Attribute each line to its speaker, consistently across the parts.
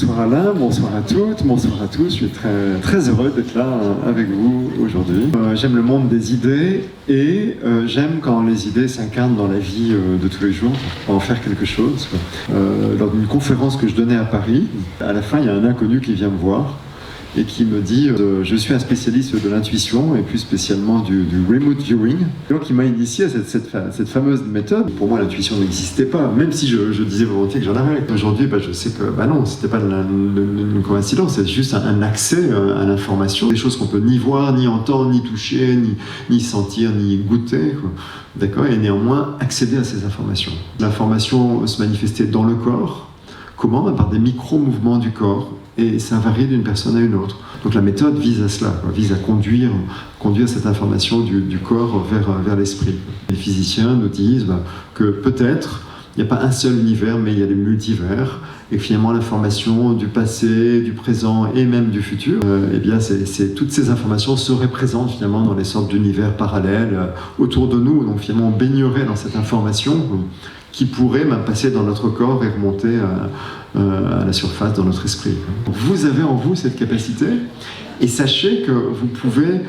Speaker 1: Bonsoir Alain, bonsoir à toutes, bonsoir à tous. Je suis très heureux d'être là avec vous aujourd'hui. J'aime le monde des idées et j'aime quand les idées s'incarnent dans la vie de tous les jours, pour en faire quelque chose. Lors d'une conférence que je donnais à Paris, à la fin il y a un inconnu qui vient me voir et qui me dit je suis un spécialiste de l'intuition et plus spécialement du remote viewing. Donc il m'a initié à cette fameuse méthode. Pour moi l'intuition n'existait pas, même si je disais volontiers que j'en avais. Aujourd'hui je sais que non, c'était pas une coïncidence, c'est juste un accès à l'information, des choses qu'on peut ni voir, ni entendre, ni toucher, ni sentir, ni goûter, quoi. D'accord, et néanmoins accéder à ces informations. L'information se manifestait dans le corps. Comment? Par des micro-mouvements du corps, et ça varie d'une personne à une autre. Donc la méthode vise à cela, vise à conduire cette information du corps vers l'esprit. Les physiciens nous disent que peut-être il n'y a pas un seul univers, mais il y a des multivers, et que finalement l'information du passé, du présent et même du futur, toutes ces informations seraient présentes finalement dans les sortes d'univers parallèles autour de nous. Donc finalement on baignerait dans cette information qui pourrait même passer dans notre corps et remonter à la surface dans notre esprit. Vous avez en vous cette capacité, et sachez que vous pouvez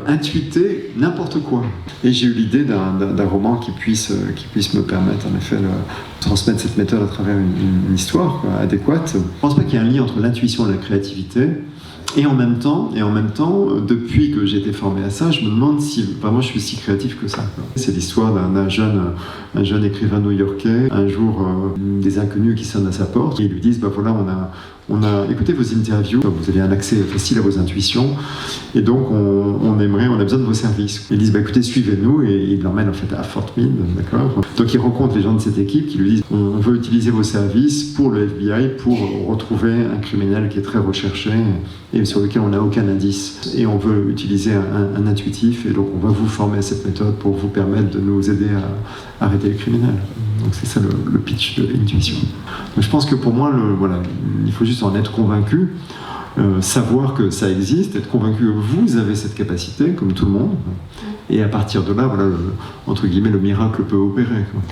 Speaker 1: intuiter n'importe quoi. Et j'ai eu l'idée d'un roman qui puisse me permettre en effet de transmettre cette méthode à travers une histoire adéquate. Je ne pense pas qu'il y ait un lien entre l'intuition et la créativité. Et en même temps, depuis que j'ai été formé à ça, je me demande si vraiment je suis si créatif que ça. C'est l'histoire d'un jeune écrivain new-yorkais. Un jour, des inconnus qui sonnent à sa porte et ils lui disent voilà, on a écouté vos interviews, vous avez un accès facile à vos intuitions, et donc on a besoin de vos services. Ils disent écoutez, suivez-nous, et ils l'emmènent en fait à Fort Meade, d'accord. Donc il rencontre les gens de cette équipe qui lui disent on veut utiliser vos services pour le FBI pour retrouver un criminel qui est très recherché et sur lequel on n'a aucun indice, et on veut utiliser un intuitif, et donc on va vous former à cette méthode pour vous permettre de nous aider à arrêter le criminel. Donc c'est ça le pitch de l'intuition. Donc je pense que pour moi, il faut juste en être convaincu, savoir que ça existe, être convaincu que vous avez cette capacité, comme tout le monde, et à partir de là, entre guillemets, le miracle peut opérer, quoi.